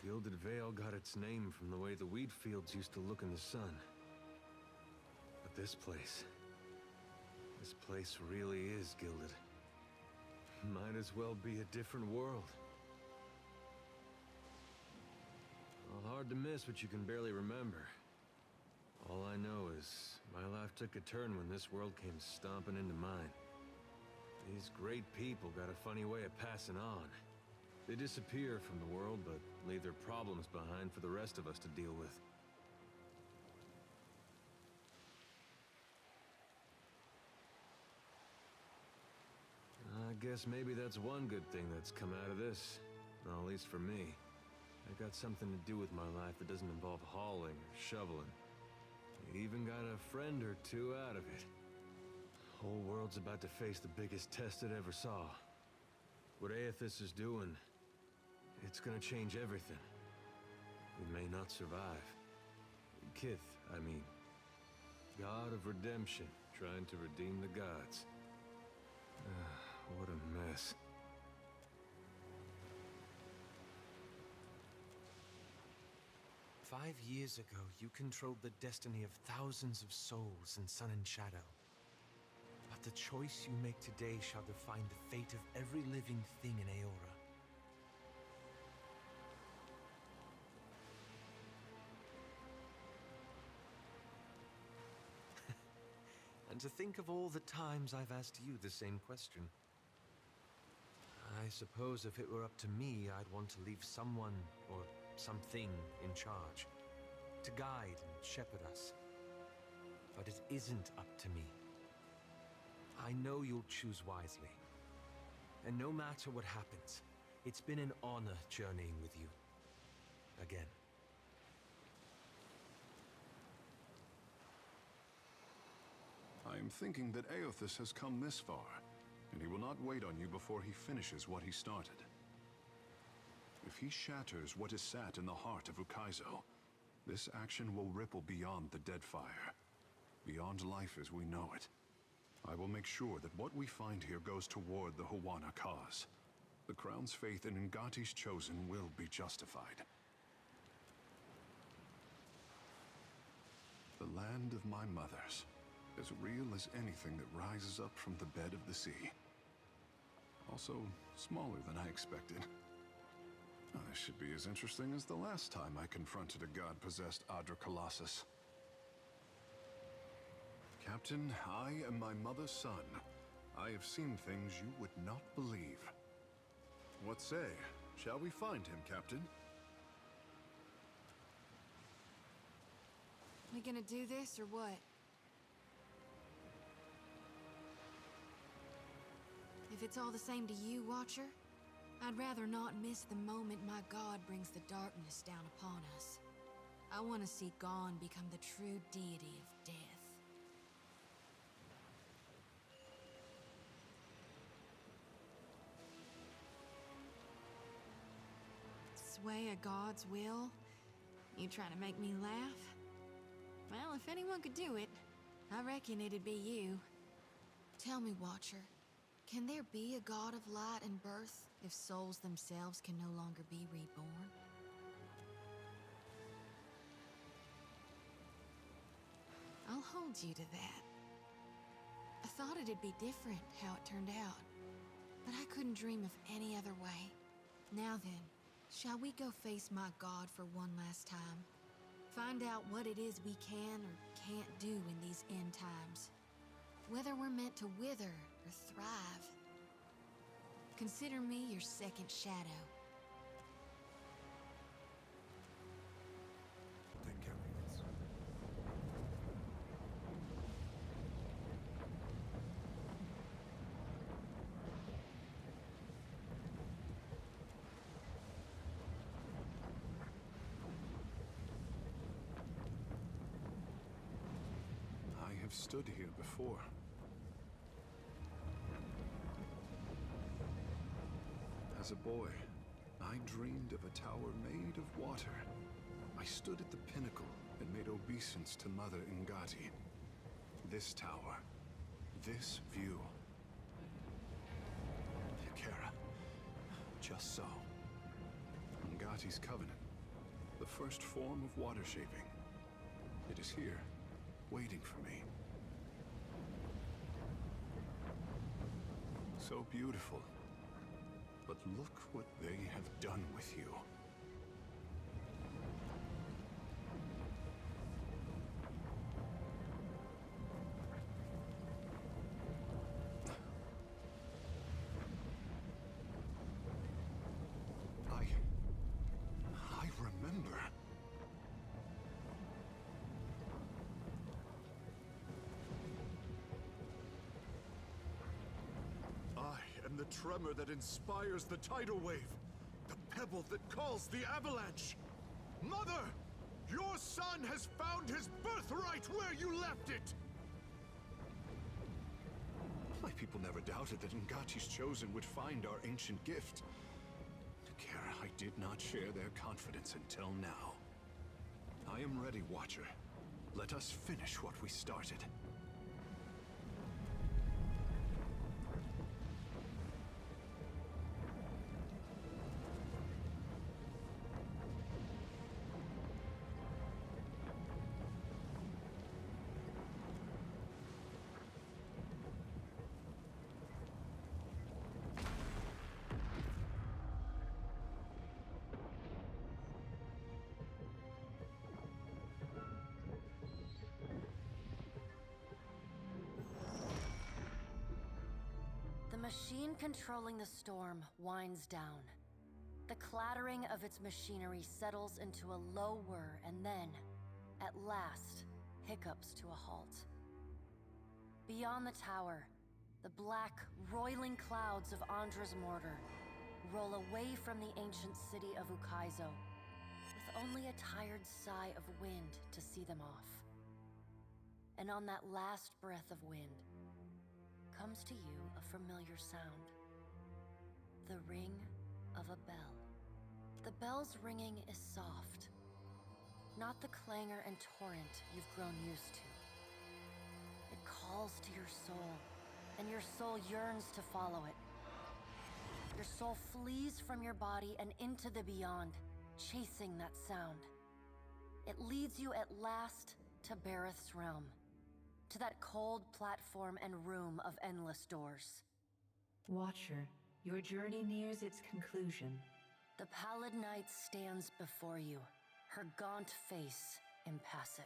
Gilded Vale got its name from the way the wheat fields used to look in the sun. But this place really is gilded. Might as well be a different world. Well, hard to miss what you can barely remember. All I know is my life took a turn when this world came stomping into mine. These great people got a funny way of passing on. They disappear from the world, but leave their problems behind for the rest of us to deal with. I guess maybe that's one good thing that's come out of this. Well, at least for me. I got something to do with my life that doesn't involve hauling or shoveling. I even got a friend or two out of it. Whole world's about to face the biggest test it ever saw. What Aethys is doing, it's gonna change everything. We may not survive. Kith, I mean. God of redemption, trying to redeem the gods. What a mess. "5 years ago, you controlled the destiny of thousands of souls in Sun and Shadow. But the choice you make today shall define the fate of every living thing in Eora. And to think of all the times I've asked you the same question. I suppose if it were up to me, I'd want to leave someone or something in charge, to guide and shepherd us. But it isn't up to me. I know you'll choose wisely. And no matter what happens, it's been an honor journeying with you. Again. I am thinking that Aethys has come this far, and he will not wait on you before he finishes what he started. If he shatters what is sat in the heart of Ukaizo, this action will ripple beyond the Deadfire, beyond life as we know it. I will make sure that what we find here goes toward the Huana cause. The Crown's faith in Ngati's chosen will be justified. The land of my mothers, as real as anything that rises up from the bed of the sea. Also, smaller than I expected. This should be as interesting as the last time I confronted a god-possessed Adra Colossus. Captain, I am my mother's son. I have seen things you would not believe. What say? Shall we find him, Captain? We gonna do this or what? If it's all the same to you, Watcher, I'd rather not miss the moment my god brings the darkness down upon us. I want to see Gon become the true deity of death. Sway a god's will? You trying to make me laugh? Well, if anyone could do it, I reckon it'd be you. Tell me, Watcher, can there be a god of light and birth if souls themselves can no longer be reborn? I'll hold you to that. I thought it'd be different how it turned out, but I couldn't dream of any other way. Now then, shall we go face my god for one last time? Find out what it is we can or can't do in these end times. Whether we're meant to wither or thrive. Consider me your second shadow. Then carry this. I have stood here before. As a boy, I dreamed of a tower made of water. I stood at the pinnacle and made obeisance to Mother Ngati. This tower, this view. Kara, just so. Ngati's covenant, first form of water shaping. It is here, waiting for me. So beautiful. But look what they have done with you. I remember. I am the tremor that inspires the tidal wave. The pebble that calls the avalanche. Mother! Your son has found his birthright where you left it! My people never doubted that Ngati's Chosen would find our ancient gift. Takara, I did not share their confidence until now. I am ready, Watcher. Let us finish what we started. The machine controlling the storm winds down. The clattering of its machinery settles into a low whir and then, at last, hiccups to a halt. Beyond the tower, the black, roiling clouds of Andra's mortar roll away from the ancient city of Ukaizo, with only a tired sigh of wind to see them off. And on that last breath of wind, comes to you a familiar sound. The ring of a bell. The bell's ringing is soft, not the clangor and torrent you've grown used to. It calls to your soul, and your soul yearns to follow it. Your soul flees from your body and into the beyond, chasing that sound. It leads you at last to Bareth's realm, to that cold platform and room of endless doors. Watcher, your journey nears its conclusion. The pallid night stands before you, her gaunt face impassive.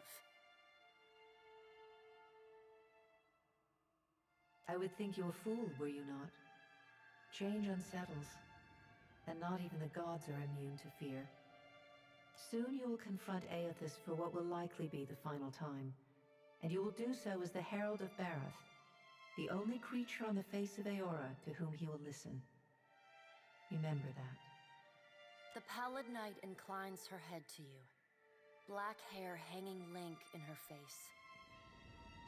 I would think you a fool, were you not? Change unsettles, and not even the gods are immune to fear. Soon you will confront Aethys for what will likely be the final time, and you will do so as the Herald of Bareth, the only creature on the face of Aora to whom he will listen. Remember that. The pallid night inclines her head to you, black hair hanging lank in her face.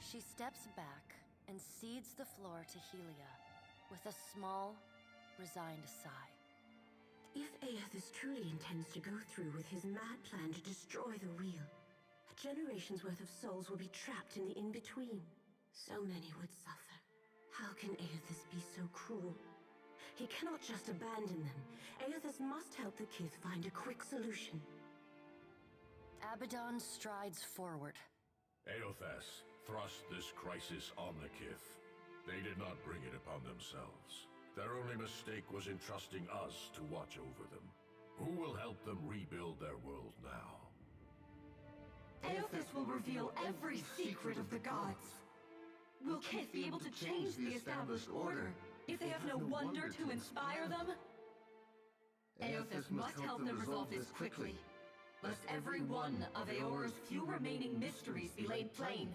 She steps back and cedes the floor to Helia with a small, resigned sigh. If Aethys truly intends to go through with his mad plan to destroy the Wheel, a generation's worth of souls will be trapped in the in-between. So many would suffer. How can Aethys be so cruel? He cannot just abandon them. Aethys must help the Kith find a quick solution. Abaddon strides forward. Aethys thrust this crisis on the Kith. They did not bring it upon themselves. Their only mistake was in trusting us to watch over them. Who will help them rebuild their world now? Aethys will reveal every secret of the gods. Will Kith be able to change the established order if they have no wonder to inspire them? Aethys must help them resolve this quickly, lest every one of Aora's few remaining mysteries be laid plain.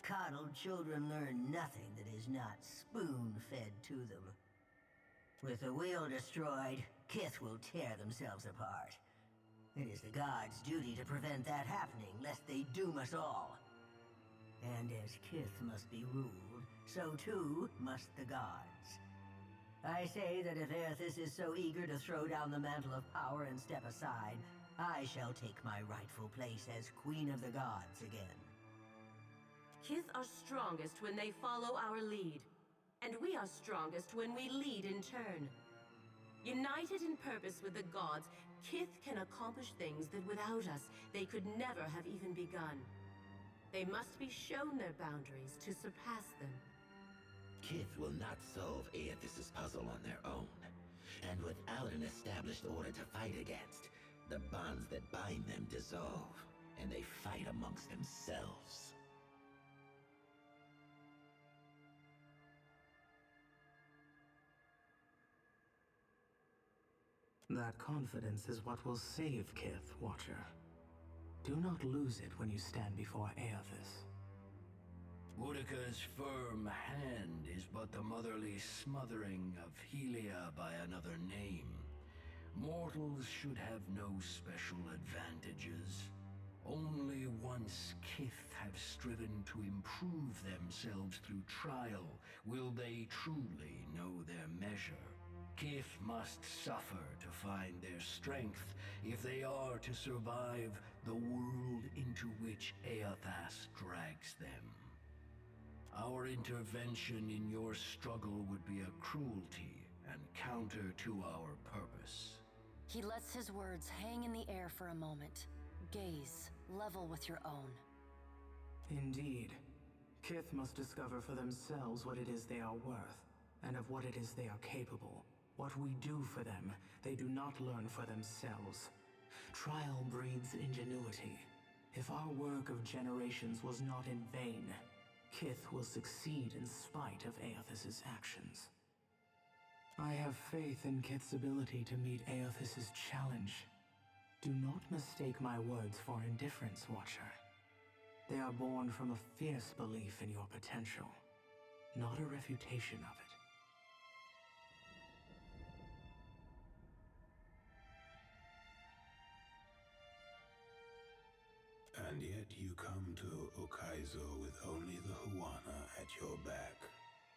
Coddled children learn nothing that is not spoon-fed to them. With the wheel destroyed, Kith will tear themselves apart. It is the gods' duty to prevent that happening, lest they doom us all. And as Kith must be ruled, so too must the gods. I say that if Aethys is so eager to throw down the mantle of power and step aside, I shall take my rightful place as Queen of the Gods again. Kith are strongest when they follow our lead. And we are strongest when we lead in turn. United in purpose with the gods, Kith can accomplish things that without us, they could never have even begun. They must be shown their boundaries to surpass them. Kith will not solve Aethys' puzzle on their own. And without an established order to fight against, the bonds that bind them dissolve, and they fight amongst themselves. That confidence is what will save Kith, Watcher. Do not lose it when you stand before Aethys. Boudica's firm hand is but the motherly smothering of Helia by another name. Mortals should have no special advantages. Only once Kith have striven to improve themselves through trial will they truly know their measure. Kith must suffer to find their strength if they are to survive the world into which Aethys drags them. Our intervention in your struggle would be a cruelty and counter to our purpose. He lets his words hang in the air for a moment. Gaze, level with your own. Indeed. Kith must discover for themselves what it is they are worth, and of what it is they are capable. What we do for them, they do not learn for themselves. Trial breeds ingenuity. If our work of generations was not in vain, Kith will succeed in spite of Aethys' actions. I have faith in Kith's ability to meet Aethys' challenge. Do not mistake my words for indifference, Watcher. They are born from a fierce belief in your potential, not a refutation of it. And yet you come to Okaizo with only the Huana at your back.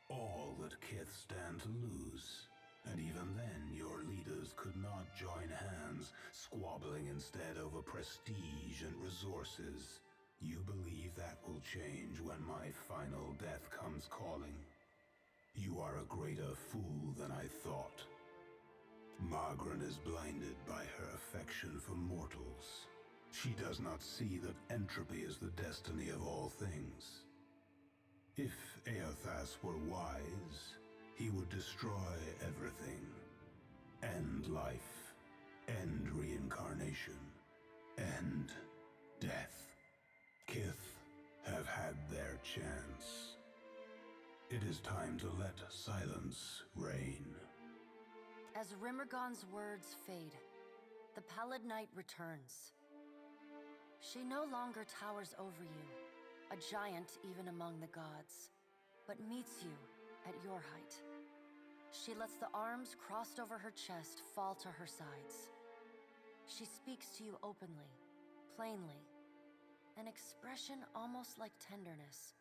All that Kith stand to lose. And even then, your leaders could not join hands, squabbling instead over prestige and resources. You believe that will change when my final death comes calling? You are a greater fool than I thought. Margaret is blinded by her affection for mortals. She does not see that entropy is the destiny of all things. If Aethys were wise, he would destroy everything. End life, end reincarnation, end death. Kith have had their chance. It is time to let silence reign. As Rimmergon's words fade, the Pallid Knight returns. She no longer towers over you, a giant even among the gods, but meets you at your height. She lets the arms crossed over her chest fall to her sides. She speaks to you openly, plainly, an expression almost like tenderness,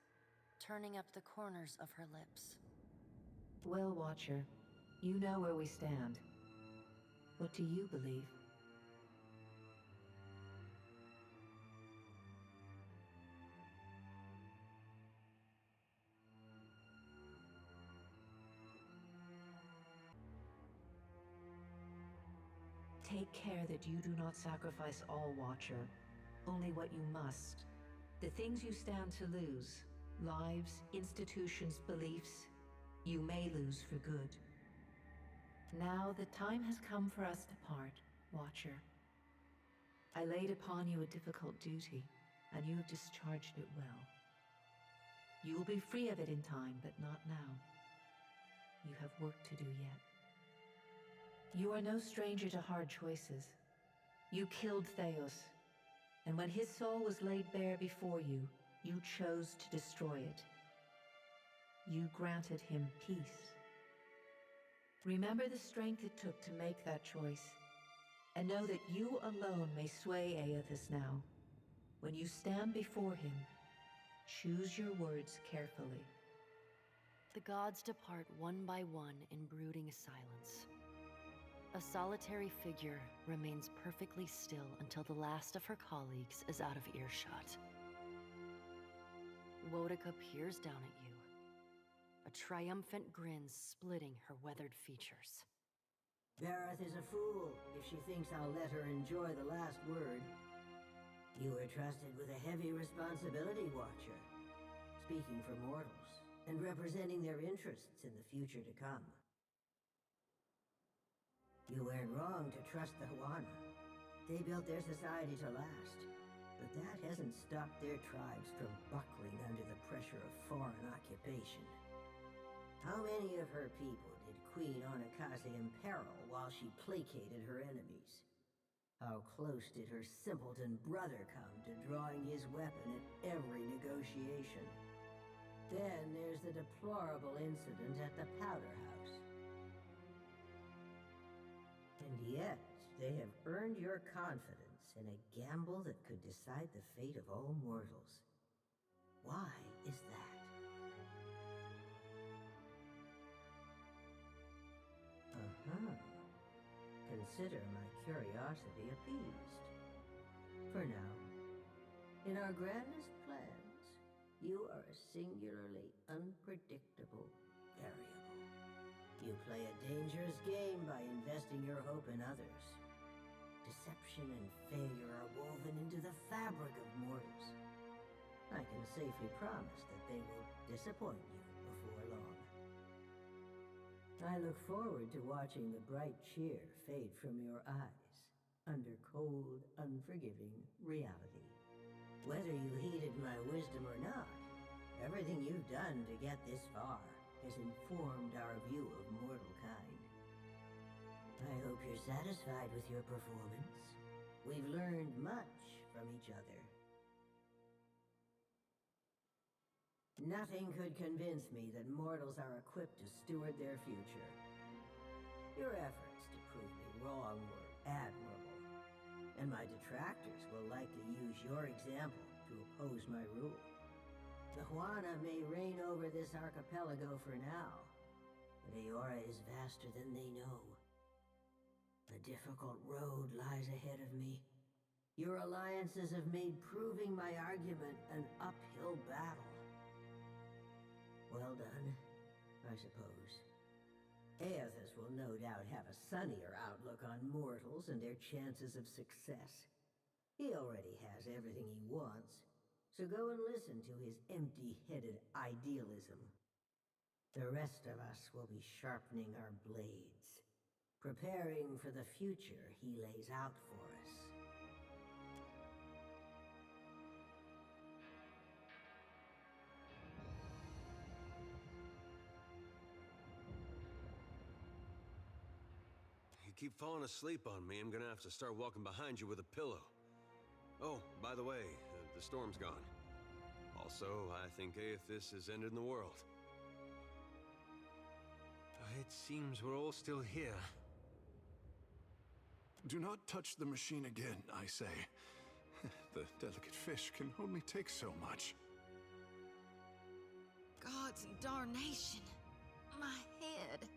turning up the corners of her lips. Well, Watcher, you know where we stand. What do you believe? Take care that you do not sacrifice all, Watcher. Only what you must. The things you stand to lose, lives, institutions, beliefs, you may lose for good. Now the time has come for us to part, Watcher. I laid upon you a difficult duty, and you have discharged it well. You will be free of it in time, but not now. You have work to do yet. You are no stranger to hard choices. You killed Theos, and when his soul was laid bare before you, you chose to destroy it. You granted him peace. Remember the strength it took to make that choice, and know that you alone may sway Aethys now. When you stand before him, choose your words carefully. The gods depart one by one in brooding silence. A solitary figure remains perfectly still until the last of her colleagues is out of earshot. Boudica peers down at you, a triumphant grin splitting her weathered features. Bareth is a fool if she thinks I'll let her enjoy the last word. You were trusted with a heavy responsibility, Watcher. Speaking for mortals, and representing their interests in the future to come. You weren't wrong to trust the Huana. They built their society to last, but that hasn't stopped their tribes from buckling under the pressure of foreign occupation. How many of her people did Queen Onakaze imperil while she placated her enemies? How close did her simpleton brother come to drawing his weapon at every negotiation? Then there's the deplorable incident at the Powder House. And yet, they have earned your confidence in a gamble that could decide the fate of all mortals. Why is that? Consider my curiosity appeased. For now, in our grandest plans, you are a singularly unpredictable variable. You play a dangerous game by investing your hope in others. Deception and failure are woven into the fabric of mortals. I can safely promise that they will disappoint you before long. I look forward to watching the bright cheer fade from your eyes under cold, unforgiving reality. Whether you heeded my wisdom or not, everything you've done to get this far has informed our view of mortal kind. I hope you're satisfied with your performance. We've learned much from each other. Nothing could convince me that mortals are equipped to steward their future. Your efforts to prove me wrong were admirable, and my detractors will likely use your example to oppose my rule. The Huana may reign over this archipelago for now, but Eora is vaster than they know. A difficult road lies ahead of me. Your alliances have made proving my argument an uphill battle. Well done, I suppose. Aethys will no doubt have a sunnier outlook on mortals and their chances of success. He already has everything he wants, so go and listen to his empty-headed idealism. The rest of us will be sharpening our blades, preparing for the future he lays out for us. You keep falling asleep on me, I'm gonna have to start walking behind you with a pillow. Oh, by the way, the storm's gone. Also, I think Aethys has ended in the world. It seems we're all still here. Do not touch the machine again, I say. The delicate fish can only take so much. God's darnation. My head.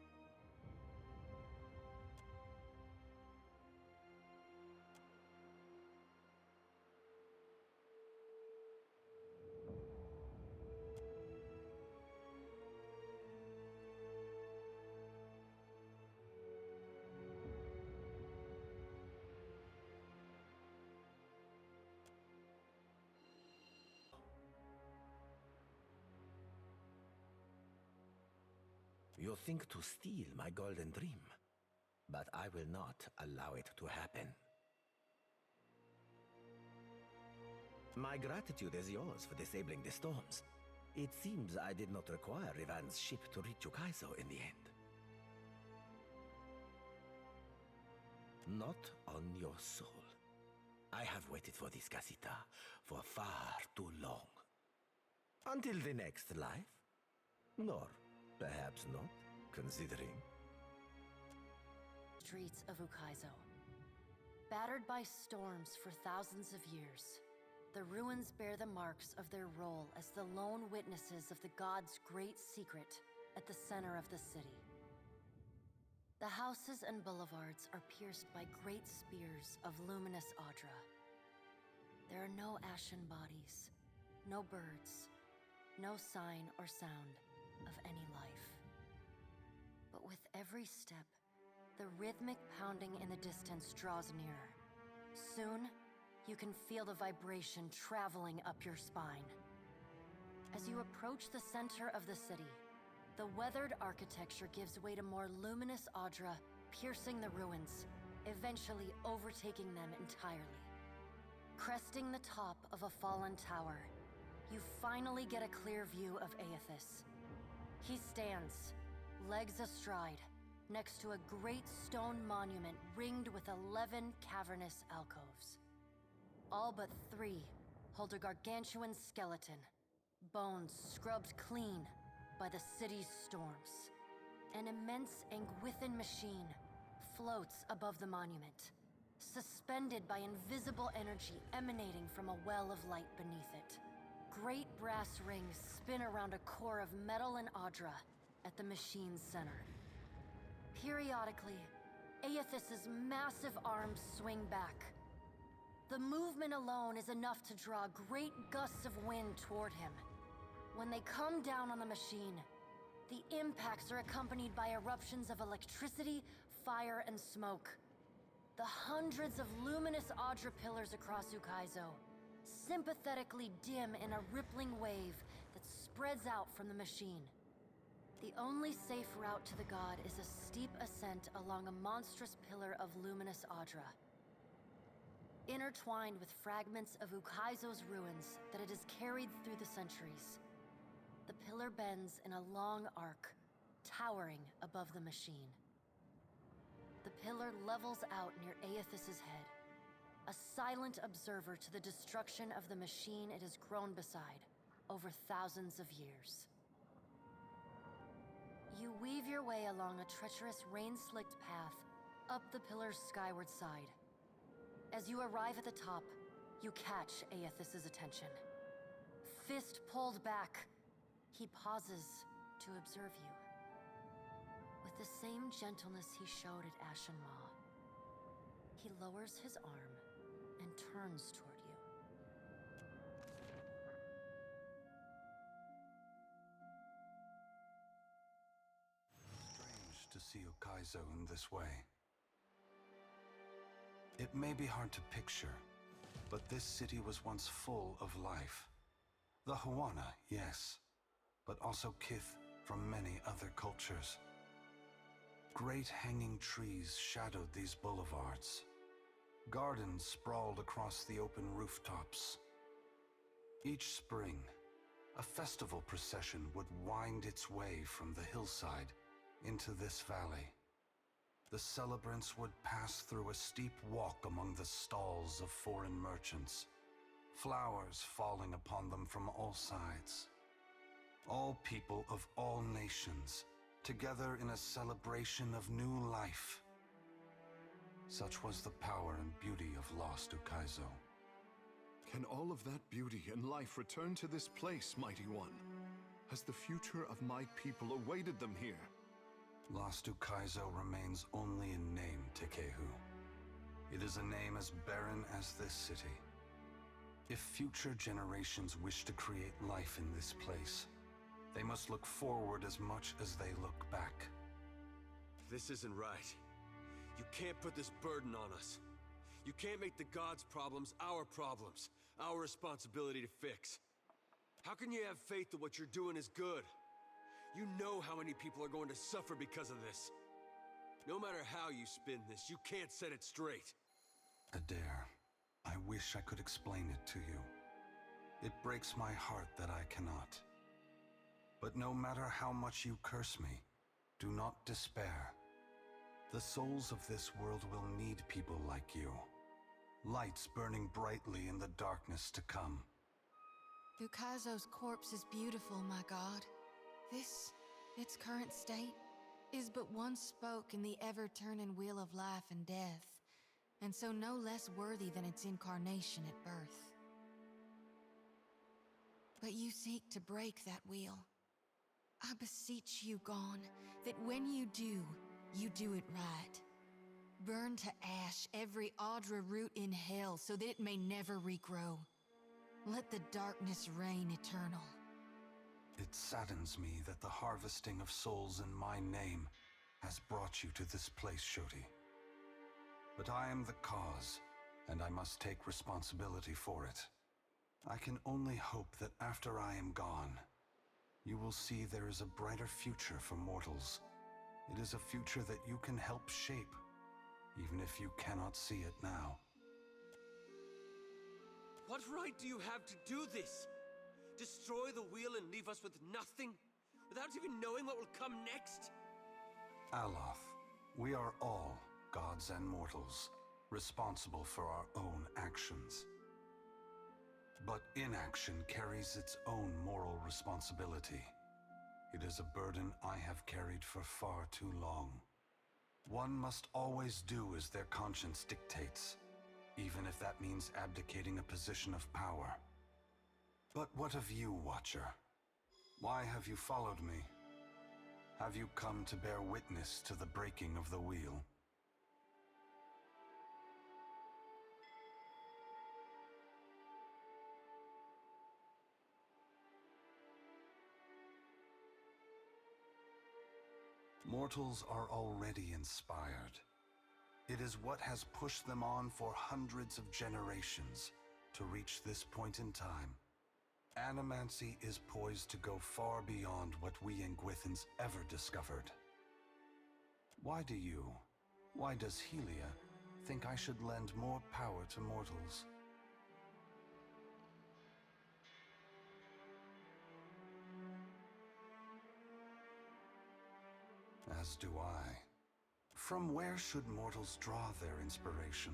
You think to steal my golden dream, but I will not allow it to happen. My gratitude is yours for disabling the storms. It seems I did not require Rivan's ship to reach Ukaizo in the end. Not on your soul. I have waited for this casita for far too long. Until the next life? Nor perhaps not, considering. Streets of Ukaizo. Battered by storms for thousands of years, the ruins bear the marks of their role as the lone witnesses of the god's great secret at the center of the city. The houses and boulevards are pierced by great spears of luminous Audra. There are no ashen bodies, no birds, no sign or sound. of any life. But with every step, the rhythmic pounding in the distance draws nearer. Soon, you can feel the vibration traveling up your spine. As you approach the center of the city, the weathered architecture gives way to more luminous Audra, piercing the ruins, eventually overtaking them entirely. Cresting the top of a fallen tower, you finally get a clear view of Aethys. He stands, legs astride, next to a great stone monument ringed with 11 cavernous alcoves. All but 3 hold a gargantuan skeleton, bones scrubbed clean by the city's storms. An immense Anguithan machine floats above the monument, suspended by invisible energy emanating from a well of light beneath it. Great brass rings spin around a core of metal and Audra at the machine's center. Periodically, Aethys's massive arms swing back. The movement alone is enough to draw great gusts of wind toward him. When they come down on the machine, the impacts are accompanied by eruptions of electricity, fire, and smoke. The hundreds of luminous Audra pillars across Ukaizo sympathetically dim in a rippling wave that spreads out from the machine. The only safe route to the god is a steep ascent along a monstrous pillar of luminous Audra. Intertwined with fragments of Ukaizo's ruins that it has carried through the centuries, the pillar bends in a long arc, towering above the machine. The pillar levels out near Aethys's head, a silent observer to the destruction of the machine it has grown beside over thousands of years. You weave your way along a treacherous, rain-slicked path up the pillar's skyward side. As you arrive at the top, you catch Aethys's attention. Fist pulled back, he pauses to observe you. With the same gentleness he showed at Ashen Maw, he lowers his arm and turns toward you. Strange to see Ukaizo in this way. It may be hard to picture, but this city was once full of life. The Huana, yes, but also kith from many other cultures. Great hanging trees shadowed these boulevards. Gardens sprawled across the open rooftops. Each spring, a festival procession would wind its way from the hillside into this valley. The celebrants would pass through a steep walk among the stalls of foreign merchants, flowers falling upon them from all sides. All people of all nations, together in a celebration of new life. Such was the power and beauty of lost Ukaizo. Can all of that beauty and life return to this place, Mighty One? Has the future of my people awaited them here? Lost Ukaizo remains only in name, Tekehu. It is a name as barren as this city. If future generations wish to create life in this place, they must look forward as much as they look back. This isn't right. You can't put this burden on us. You can't make the gods' problems our problems, our responsibility to fix. How can you have faith that what you're doing is good? You know how many people are going to suffer because of this. No matter how you spin this, you can't set it straight. Adair, I wish I could explain it to you. It breaks my heart that I cannot. But no matter how much you curse me, do not despair. The souls of this world will need people like you. Lights burning brightly in the darkness to come. Ukaizo's corpse is beautiful, my god. This, its current state, is but one spoke in the ever-turning wheel of life and death, and so no less worthy than its incarnation at birth. But you seek to break that wheel. I beseech you, Gone, that when you do it right. Burn to ash every Audra root in hell so that it may never regrow. Let the darkness reign eternal. It saddens me that the harvesting of souls in my name has brought you to this place, Shoti. But I am the cause, and I must take responsibility for it. I can only hope that after I am gone, you will see there is a brighter future for mortals. It is a future that you can help shape, even if you cannot see it now. What right do you have to do this? Destroy the wheel and leave us with nothing? Without even knowing what will come next? Aloth, we are all gods and mortals, responsible for our own actions. But inaction carries its own moral responsibility. It is a burden I have carried for far too long. One must always do as their conscience dictates, even if that means abdicating a position of power. But what of you, Watcher? Why have you followed me? Have you come to bear witness to the breaking of the wheel? Mortals are already inspired. It is what has pushed them on for hundreds of generations to reach this point in time. Animancy is poised to go far beyond what we Ingwithans ever discovered. Why does Helia think I should lend more power to mortals? As do I. From where should mortals draw their inspiration?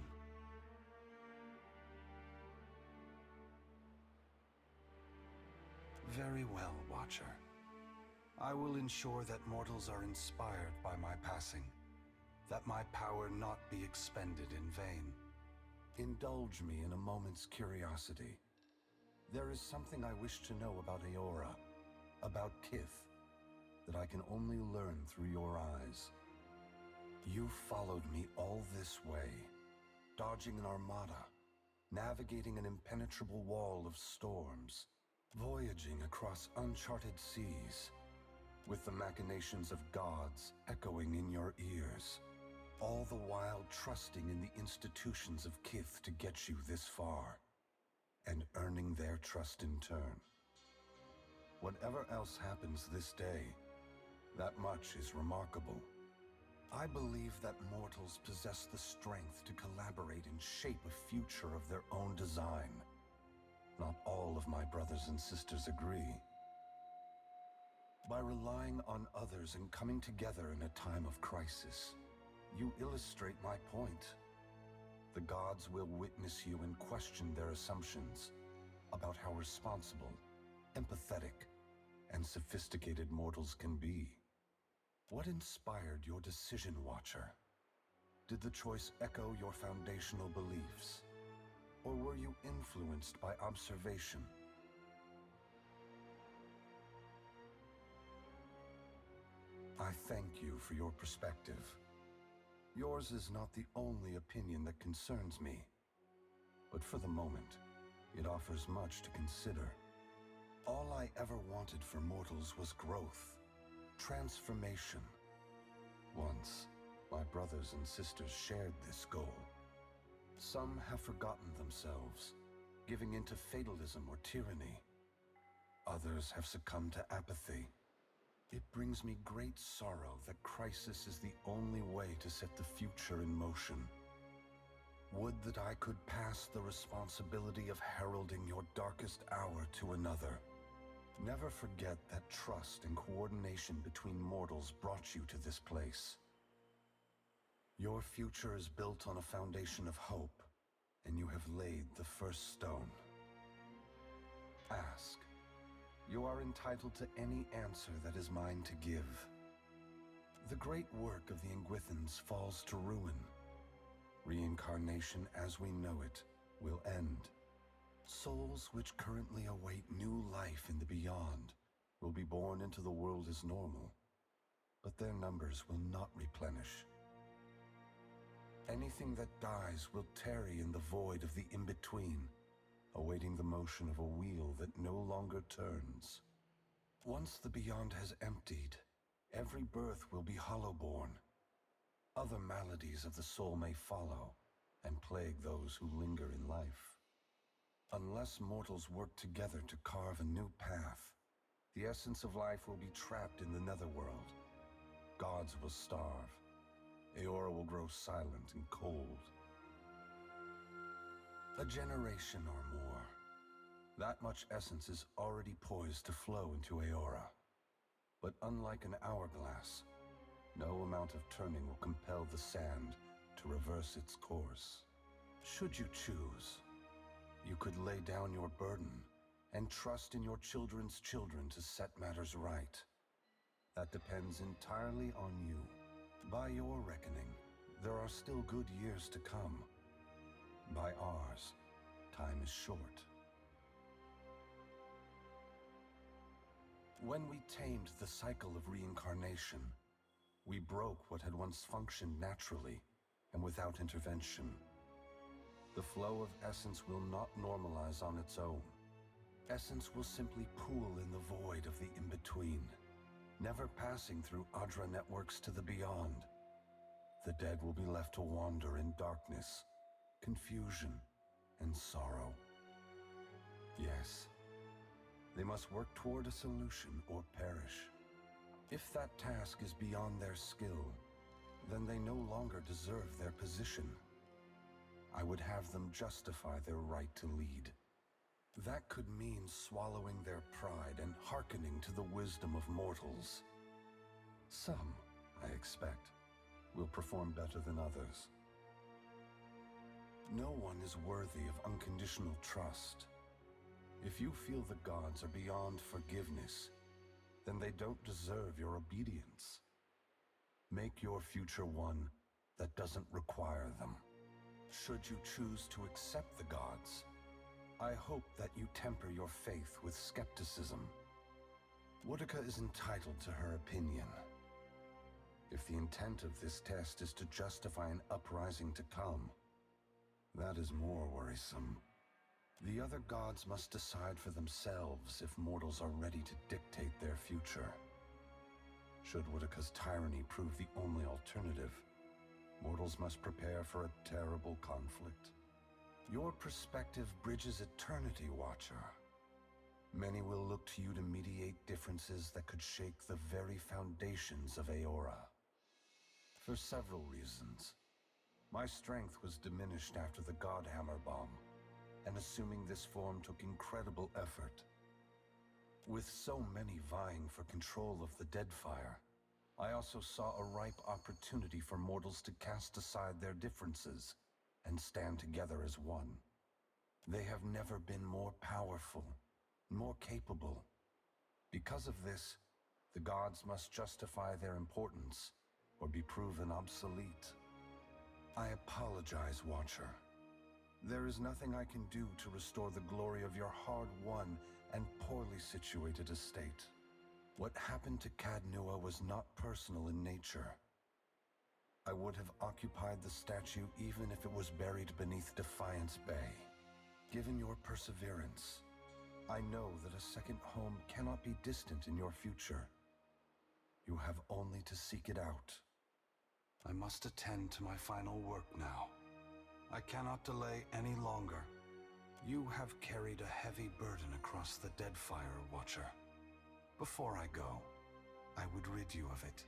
Very well, Watcher. I will ensure that mortals are inspired by my passing, that my power not be expended in vain. Indulge me in a moment's curiosity. There is something I wish to know about Eora, about Kith, that I can only learn through your eyes. You followed me all this way, dodging an armada, navigating an impenetrable wall of storms, voyaging across uncharted seas, with the machinations of gods echoing in your ears, all the while trusting in the institutions of Kith to get you this far, and earning their trust in turn. Whatever else happens this day, that much is remarkable. I believe that mortals possess the strength to collaborate and shape a future of their own design. Not all of my brothers and sisters agree. By relying on others and coming together in a time of crisis, you illustrate my point. The gods will witness you and question their assumptions about how responsible, empathetic, and sophisticated mortals can be. What inspired your decision, Watcher? Did the choice echo your foundational beliefs? Or were you influenced by observation? I thank you for your perspective. Yours is not the only opinion that concerns me, but for the moment, it offers much to consider. All I ever wanted for mortals was growth, transformation. Once, my brothers and sisters shared this goal. Some have forgotten themselves, giving into fatalism or tyranny. Others have succumbed to apathy. It brings me great sorrow that crisis is the only way to set the future in motion. Would that I could pass the responsibility of heralding your darkest hour to another. Never forget that trust and coordination between mortals brought you to this place. Your future is built on a foundation of hope, and you have laid the first stone. Ask. You are entitled to any answer that is mine to give. The great work of the Ingwithans falls to ruin. Reincarnation as we know it will end. Souls which currently await new life in the beyond will be born into the world as normal, but their numbers will not replenish. Anything that dies will tarry in the void of the in-between, awaiting the motion of a wheel that no longer turns. Once the Beyond has emptied, every birth will be hollow-born. Other maladies of the soul may follow, and plague those who linger in life. Unless mortals work together to carve a new path, the essence of life will be trapped in the netherworld. Gods will starve. Eora will grow silent and cold. A generation or more. That much essence is already poised to flow into Eora. But unlike an hourglass, no amount of turning will compel the sand to reverse its course. Should you choose, you could lay down your burden and trust in your children's children to set matters right. That depends entirely on you. By your reckoning, there are still good years to come. By ours, time is short. When we tamed the cycle of reincarnation, we broke what had once functioned naturally and without intervention. The flow of essence will not normalize on its own. Essence will simply pool in the void of the in-between, never passing through Adra networks to the beyond. The dead will be left to wander in darkness, confusion, and sorrow. Yes, they must work toward a solution or perish. If that task is beyond their skill, then they no longer deserve their position. I would have them justify their right to lead. That could mean swallowing their pride and hearkening to the wisdom of mortals. Some, I expect, will perform better than others. No one is worthy of unconditional trust. If you feel the gods are beyond forgiveness, then they don't deserve your obedience. Make your future one that doesn't require them. Should you choose to accept the gods, I hope that you temper your faith with skepticism. Boudica is entitled to her opinion. If the intent of this test is to justify an uprising to come, that is more worrisome. The other gods must decide for themselves if mortals are ready to dictate their future. Should Boudica's tyranny prove the only alternative, mortals must prepare for a terrible conflict. Your perspective bridges eternity, Watcher. Many will look to you to mediate differences that could shake the very foundations of Eora. For several reasons. My strength was diminished after the Godhammer bomb, and assuming this form took incredible effort. With so many vying for control of the Deadfire, I also saw a ripe opportunity for mortals to cast aside their differences and stand together as one. They have never been more powerful, more capable. Because of this, the gods must justify their importance or be proven obsolete. I apologize, Watcher. There is nothing I can do to restore the glory of your hard-won and poorly situated estate. What happened to Cadnua was not personal in nature. I would have occupied the statue even if it was buried beneath Defiance Bay. Given your perseverance, I know that a second home cannot be distant in your future. You have only to seek it out. I must attend to my final work now. I cannot delay any longer. You have carried a heavy burden across the Deadfire, Watcher. Before I go, I would rid you of it.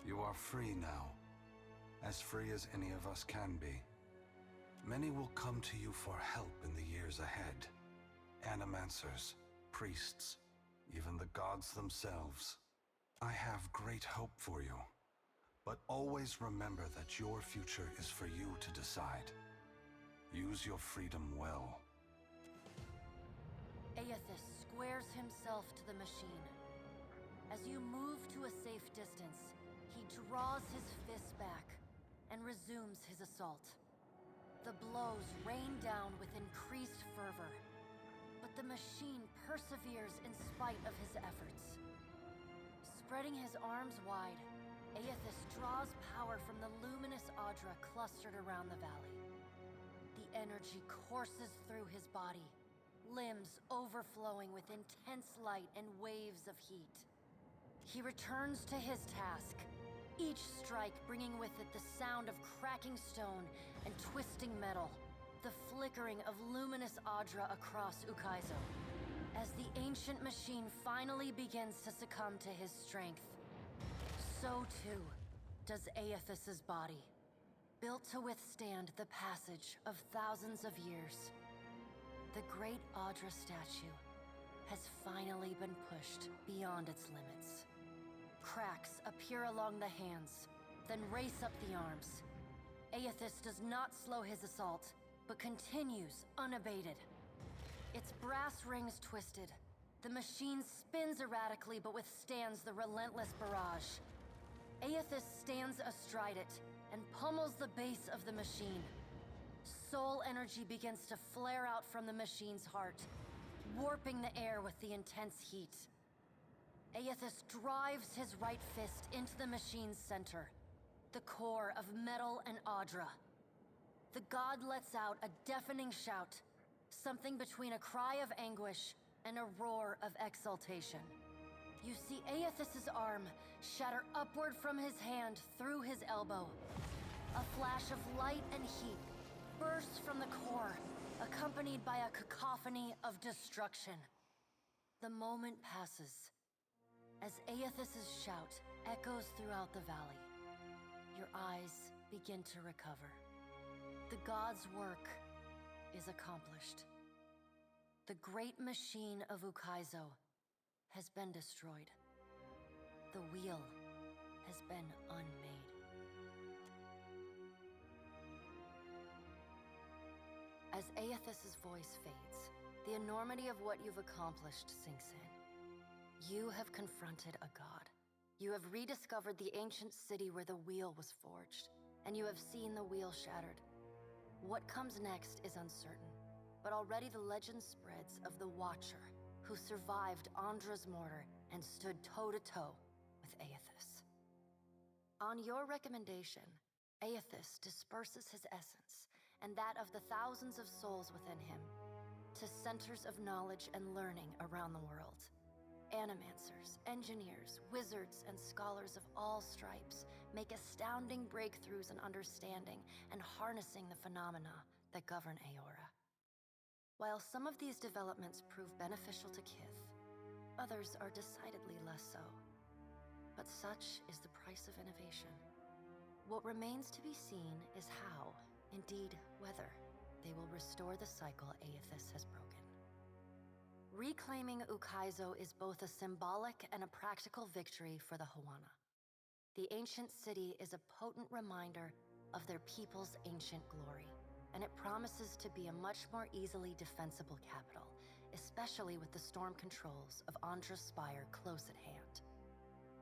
You are free now, as free as any of us can be. Many will come to you for help in the years ahead. Animancers, priests, even the gods themselves. I have great hope for you, but always remember that your future is for you to decide. Use your freedom well. Aethys squares himself to the machine. As you move to a safe distance, he draws his fist back and resumes his assault. The blows rain down with increased fervor, but the machine perseveres in spite of his efforts. Spreading his arms wide, Aethys draws power from the luminous Adra Audra clustered around the valley. The energy courses through his body, limbs overflowing with intense light and waves of heat. He returns to his task, each strike bringing with it the sound of cracking stone and twisting metal, the flickering of luminous Audra across Ukaizo. As the ancient machine finally begins to succumb to his strength, so too does Aethys's body, built to withstand the passage of thousands of years. The great Audra statue has finally been pushed beyond its limits. Cracks appear along the hands, then race up the arms. Aethys does not slow his assault, but continues unabated. Its brass rings twisted. The machine spins erratically but withstands the relentless barrage. Aethys stands astride it and pummels the base of the machine. Soul energy begins to flare out from the machine's heart, warping the air with the intense heat. Aethys drives his right fist into the machine's center, the core of metal and Audra. The god lets out a deafening shout, something between a cry of anguish and a roar of exultation. You see Aethys's arm shatter upward from his hand through his elbow. A flash of light and heat bursts from the core, accompanied by a cacophony of destruction. The moment passes as Aethys's shout echoes throughout the valley. Your eyes begin to recover. The god's work is accomplished. The great machine of Ukaizo has been destroyed. The wheel has been unmade. As Aethys's voice fades, the enormity of what you've accomplished sinks in. You have confronted a god. You have rediscovered the ancient city where the wheel was forged, and you have seen the wheel shattered. What comes next is uncertain, but already the legend spreads of the Watcher, who survived Andra's mortar and stood toe-to-toe with Aethys. On your recommendation, Aethys disperses his essence, and that of the thousands of souls within him, to centers of knowledge and learning around the world. Animancers, engineers, wizards, and scholars of all stripes make astounding breakthroughs in understanding and harnessing the phenomena that govern Aora. While some of these developments prove beneficial to Kith, others are decidedly less so. But such is the price of innovation. What remains to be seen is how, indeed whether, they will restore the cycle Aethys has broken. Reclaiming Ukaizo is both a symbolic and a practical victory for the Huana. The ancient city is a potent reminder of their people's ancient glory, and it promises to be a much more easily defensible capital, especially with the storm controls of Andra's Spire close at hand.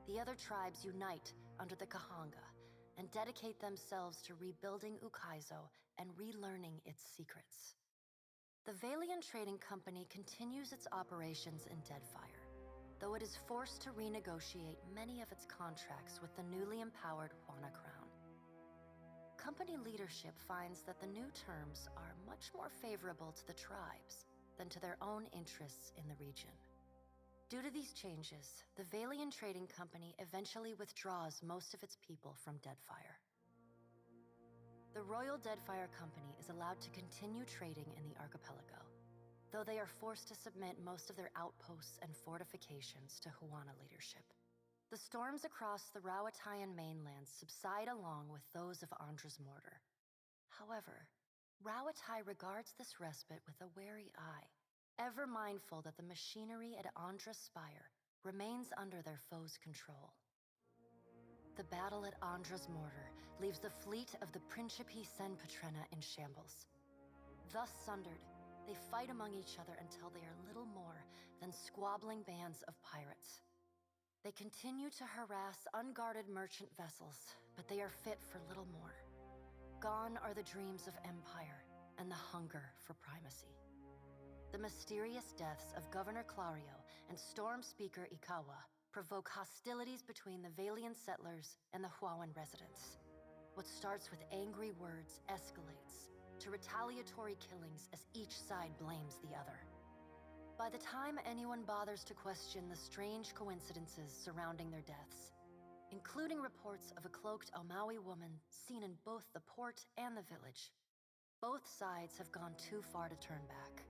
The other tribes unite under the Kahanga and dedicate themselves to rebuilding Ukaizo and relearning its secrets. The Valian Trading Company continues its operations in Deadfire, though it is forced to renegotiate many of its contracts with the newly empowered Huana Crown. Company leadership finds that the new terms are much more favorable to the tribes than to their own interests in the region. Due to these changes, the Valian Trading Company eventually withdraws most of its people from Deadfire. The Royal Deadfire Company is allowed to continue trading in the archipelago, though they are forced to submit most of their outposts and fortifications to Huana leadership. The storms across the Rawatayan mainland subside along with those of Andra's mortar. However, Rawatai regards this respite with a wary eye, ever mindful that the machinery at Andra's Spire remains under their foe's control. The battle at Andra's mortar leaves the fleet of the Principe Sen Patrena in shambles. Thus sundered, they fight among each other until they are little more than squabbling bands of pirates. They continue to harass unguarded merchant vessels, but they are fit for little more. Gone are the dreams of empire and the hunger for primacy. The mysterious deaths of Governor Clario and Storm Speaker Ikawa provoke hostilities between the Valian settlers and the Huawan residents. What starts with angry words escalates to retaliatory killings as each side blames the other. By the time anyone bothers to question the strange coincidences surrounding their deaths, including reports of a cloaked Omawi woman seen in both the port and the village, both sides have gone too far to turn back.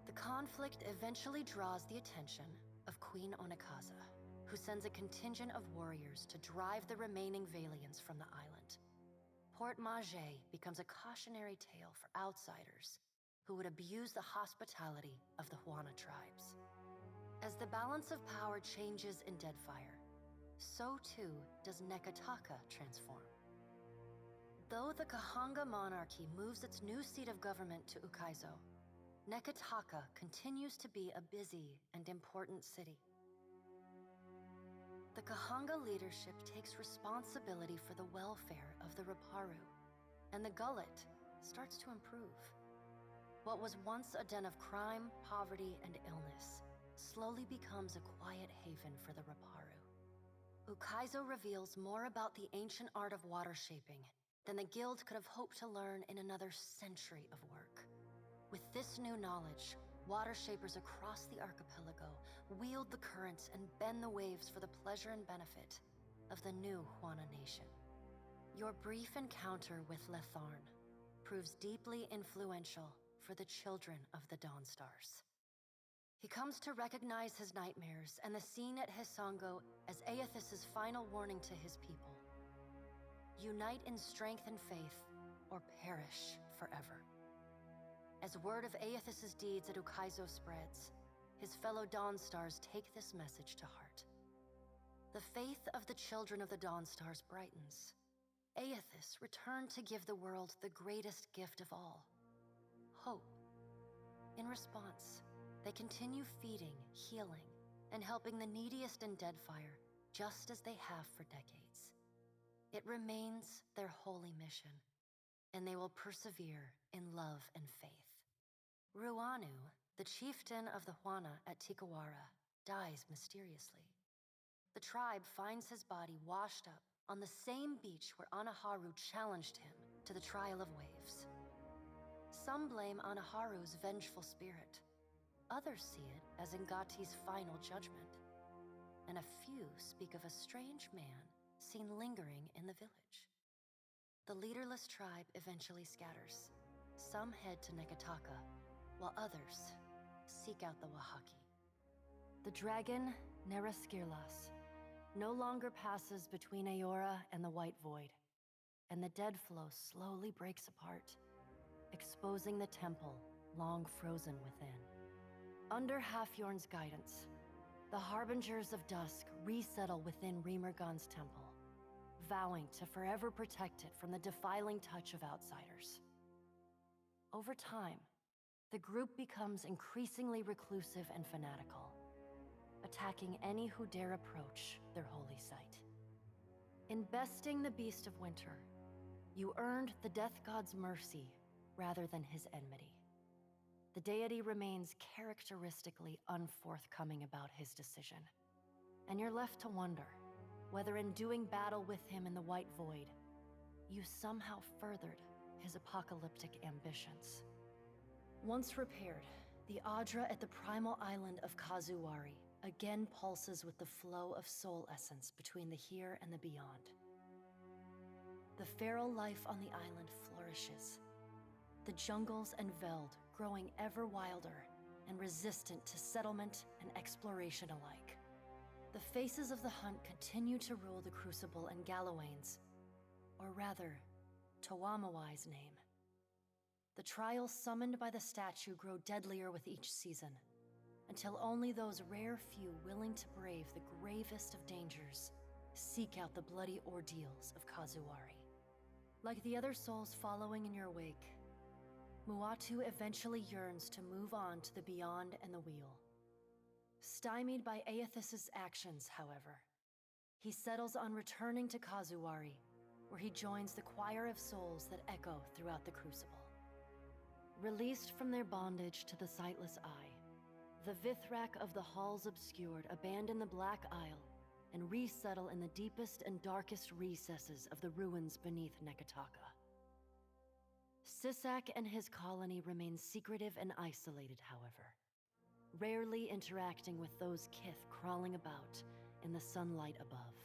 The conflict eventually draws the attention of Queen Onikaza, who sends a contingent of warriors to drive the remaining Valians from the island. Port Mage becomes a cautionary tale for outsiders who would abuse the hospitality of the Huana tribes. As the balance of power changes in Deadfire, so too does Nekataka transform. Though the Kahanga monarchy moves its new seat of government to Ukaizo, Nekataka continues to be a busy and important city. The Kahanga leadership takes responsibility for the welfare of the Raparu, and the Gullet starts to improve. What was once a den of crime, poverty, and illness slowly becomes a quiet haven for the Raparu. Ukaizo reveals more about the ancient art of water shaping than the Guild could have hoped to learn in another century of work. With this new knowledge, water shapers across the archipelago wield the currents and bend the waves for the pleasure and benefit of the new Huana nation. Your brief encounter with Letharn proves deeply influential for the children of the Dawnstars. He comes to recognize his nightmares and the scene at Hisongo as Aethys' final warning to his people. Unite in strength and faith, or perish forever. As word of Aethys' deeds at Ukaizo spreads, his fellow Dawnstars take this message to heart. The faith of the children of the Dawnstars brightens. Aethys returned to give the world the greatest gift of all, hope. In response, they continue feeding, healing, and helping the neediest in Deadfire, just as they have for decades. It remains their holy mission, and they will persevere in love and faith. Ruanu, the chieftain of the Huana at Tikawara, dies mysteriously. The tribe finds his body washed up on the same beach where Anaharu challenged him to the trial of waves. Some blame Anaharu's vengeful spirit. Others see it as Ngati's final judgment. And a few speak of a strange man seen lingering in the village. The leaderless tribe eventually scatters. Some head to Nekataka, while others seek out the Wahaki. The dragon, Neraskirlas, no longer passes between Aora and the White Void, and the dead flow slowly breaks apart, exposing the temple long frozen within. Under Halfyorn's guidance, the Harbingers of Dusk resettle within Remergon's temple, vowing to forever protect it from the defiling touch of outsiders. Over time, the group becomes increasingly reclusive and fanatical, attacking any who dare approach their holy site. In besting the Beast of Winter, you earned the Death God's mercy rather than his enmity. The deity remains characteristically unforthcoming about his decision, and you're left to wonder whether in doing battle with him in the White Void, you somehow furthered his apocalyptic ambitions. Once repaired, the Adra at the primal island of Kazuwari again pulses with the flow of soul essence between the here and the beyond. The feral life on the island flourishes, the jungles and veld growing ever wilder and resistant to settlement and exploration alike. The faces of the hunt continue to rule the Crucible and Gallowains, or rather, Tawamawai's name. The trials summoned by the statue grow deadlier with each season, until only those rare few willing to brave the gravest of dangers seek out the bloody ordeals of Kazuwari. Like the other souls following in your wake, Muatu eventually yearns to move on to the beyond and the wheel. Stymied by Aethys' actions, however, he settles on returning to Kazuwari, where he joins the choir of souls that echo throughout the Crucible. Released from their bondage to the sightless eye, the Vithrak of the Halls Obscured abandon the Black Isle and resettle in the deepest and darkest recesses of the ruins beneath Nekataka. Sisak and his colony remain secretive and isolated, however, rarely interacting with those Kith crawling about in the sunlight above.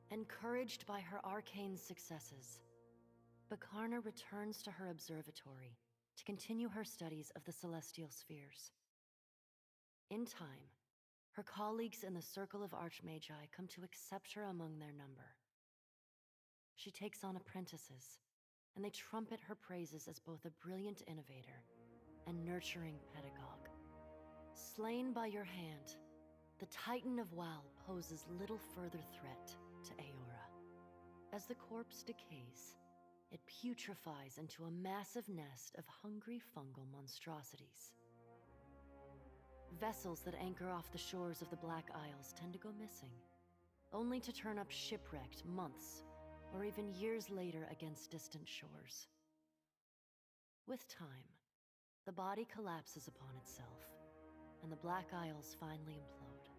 Encouraged by her arcane successes, Bakarna returns to her observatory to continue her studies of the celestial spheres. In time, her colleagues in the Circle of Archmagi come to accept her among their number. She takes on apprentices, and they trumpet her praises as both a brilliant innovator and nurturing pedagogue. Slain by your hand, the Titan of Wal poses little further threat to Aora. As the corpse decays, it putrefies into a massive nest of hungry fungal monstrosities. Vessels that anchor off the shores of the Black Isles tend to go missing, only to turn up shipwrecked months or even years later against distant shores. With time, the body collapses upon itself, and the Black Isles finally implode.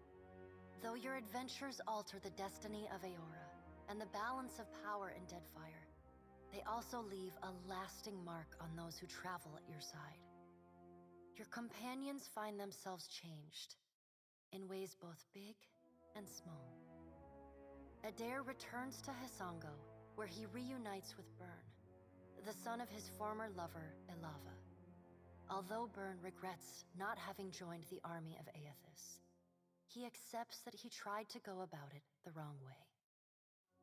Though your adventures alter the destiny of Aora and the balance of power in Deadfire, they also leave a lasting mark on those who travel at your side. Your companions find themselves changed, in ways both big and small. Adair returns to Hisango, where he reunites with Byrne, the son of his former lover, Elava. Although Byrne regrets not having joined the army of Aethys, he accepts that he tried to go about it the wrong way.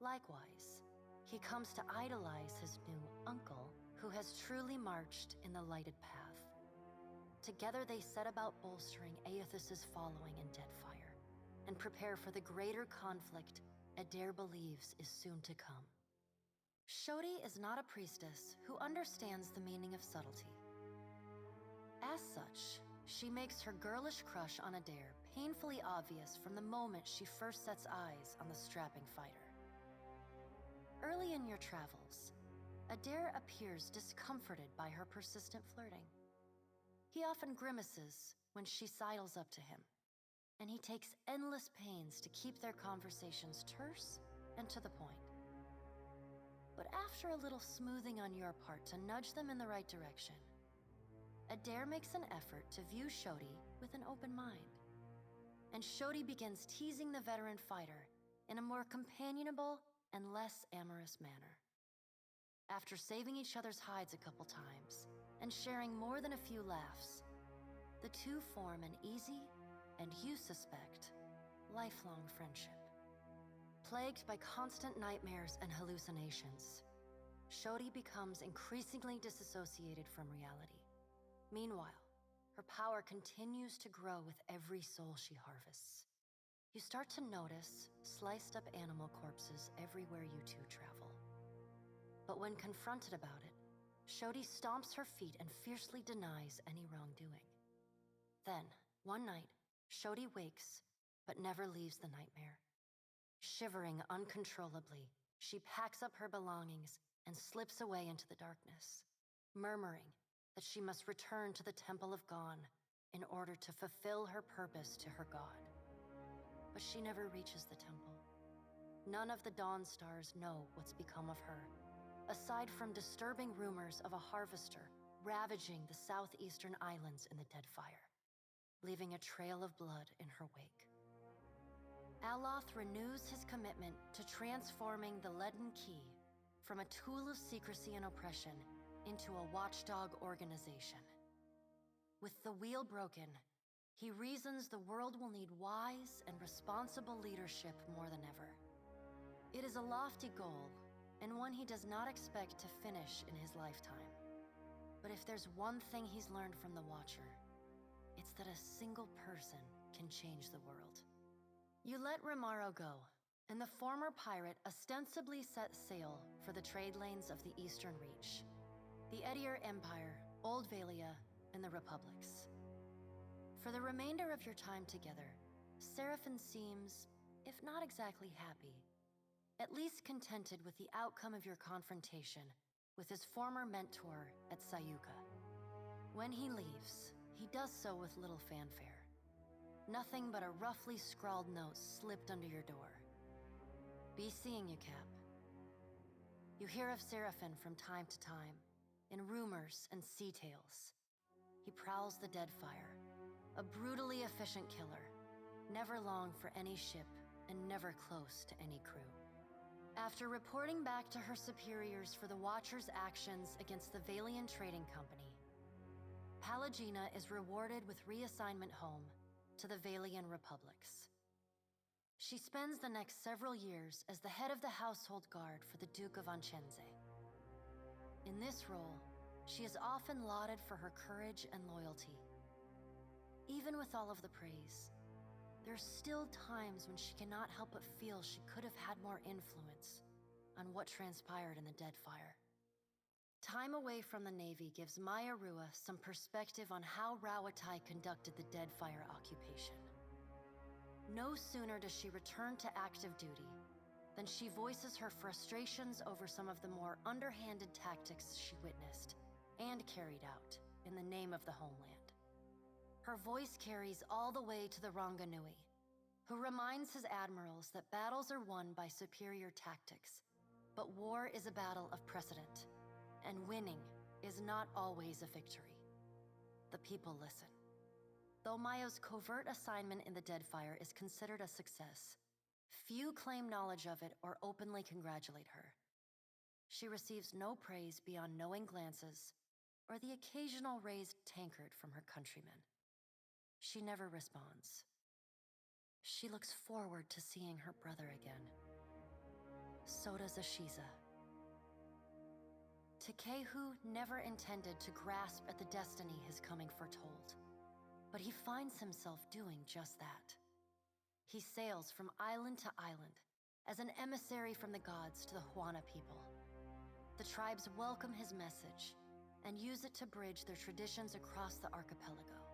Likewise, he comes to idolize his new uncle, who has truly marched in the lighted path. Together they set about bolstering Aethys' following in Deadfire, and prepare for the greater conflict Adair believes is soon to come. Shodi is not a priestess who understands the meaning of subtlety. As such, she makes her girlish crush on Adair painfully obvious from the moment she first sets eyes on the strapping fighter. Early in your travels, Adair appears discomforted by her persistent flirting. He often grimaces when she sidles up to him, and he takes endless pains to keep their conversations terse and to the point. But after a little smoothing on your part to nudge them in the right direction, Adair makes an effort to view Shodi with an open mind. And Shodi begins teasing the veteran fighter in a more companionable and less amorous manner. After saving each other's hides a couple times, and sharing more than a few laughs, the two form an easy, and you suspect, lifelong friendship. Plagued by constant nightmares and hallucinations, Shodi becomes increasingly disassociated from reality. Meanwhile, her power continues to grow with every soul she harvests. You start to notice sliced up animal corpses everywhere you two travel. But when confronted about it, Shodi stomps her feet and fiercely denies any wrongdoing. Then, one night, Shodi wakes, but never leaves the nightmare. Shivering uncontrollably, she packs up her belongings and slips away into the darkness, murmuring that she must return to the Temple of Gon in order to fulfill her purpose to her god. But she never reaches the temple. None of the Dawn Stars know what's become of her, aside from disturbing rumors of a harvester ravaging the southeastern islands in the Deadfire, leaving a trail of blood in her wake. Aloth renews his commitment to transforming the Leaden Key from a tool of secrecy and oppression into a watchdog organization. With the wheel broken, he reasons the world will need wise and responsible leadership more than ever. It is a lofty goal, and one he does not expect to finish in his lifetime. But if there's one thing he's learned from the Watcher, it's that a single person can change the world. You let Rimaro go, and the former pirate ostensibly set sail for the trade lanes of the Eastern Reach, the Edier Empire, Old Valia, and the Republics. For the remainder of your time together, Seraphin seems, if not exactly happy, at least contented with the outcome of your confrontation with his former mentor at Sayuka. When he leaves, he does so with little fanfare. Nothing but a roughly scrawled note slipped under your door. Be seeing you, Cap. You hear of Seraphin from time to time, in rumors and sea tales. He prowls the Deadfire, a brutally efficient killer, never long for any ship and never close to any crew. After reporting back to her superiors for the Watcher's actions against the Valian Trading Company, Pallegina is rewarded with reassignment home to the Valian Republics. She spends the next several years as the head of the household guard for the Duke of Ancenze. In this role, she is often lauded for her courage and loyalty. Even with all of the praise, there's still times when she cannot help but feel she could have had more influence on what transpired in the Deadfire. Time away from the Navy gives Maya Rua some perspective on how Rawatai conducted the Deadfire occupation. No sooner does she return to active duty than she voices her frustrations over some of the more underhanded tactics she witnessed and carried out in the name of the homeland. Her voice carries all the way to the Ranganui, who reminds his admirals that battles are won by superior tactics, but war is a battle of precedent, and winning is not always a victory. The people listen. Though Maya's covert assignment in the Deadfire is considered a success, few claim knowledge of it or openly congratulate her. She receives no praise beyond knowing glances or the occasional raised tankard from her countrymen. She never responds. She looks forward to seeing her brother again. So does Ashiza. Takehu never intended to grasp at the destiny his coming foretold, but he finds himself doing just that. He sails from island to island as an emissary from the gods to the Huana people. The tribes welcome his message and use it to bridge their traditions across the archipelago.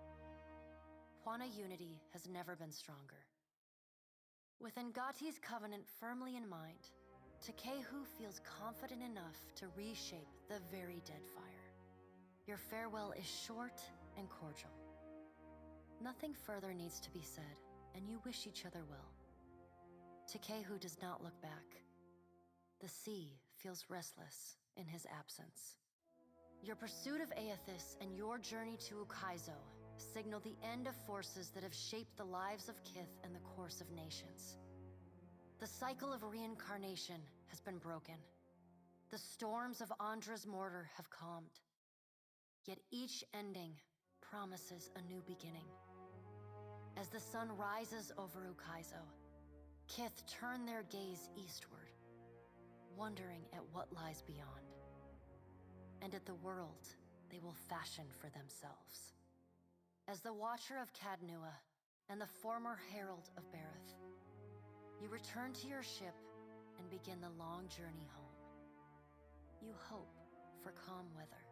Huana unity has never been stronger. With Ngati's covenant firmly in mind, Takehu feels confident enough to reshape the very Deadfire. Your farewell is short and cordial. Nothing further needs to be said, and you wish each other well. Takehu does not look back. The sea feels restless in his absence. Your pursuit of Aethys and your journey to Ukaizo signal the end of forces that have shaped the lives of Kith and the course of nations. The cycle of reincarnation has been broken. The storms of Andra's mortar have calmed. Yet each ending promises a new beginning. As the sun rises over Ukaizo, Kith turn their gaze eastward, wondering at what lies beyond, and at the world they will fashion for themselves. As the Watcher of Cadnua and the former Herald of Bareth, you return to your ship and begin the long journey home. You hope for calm weather.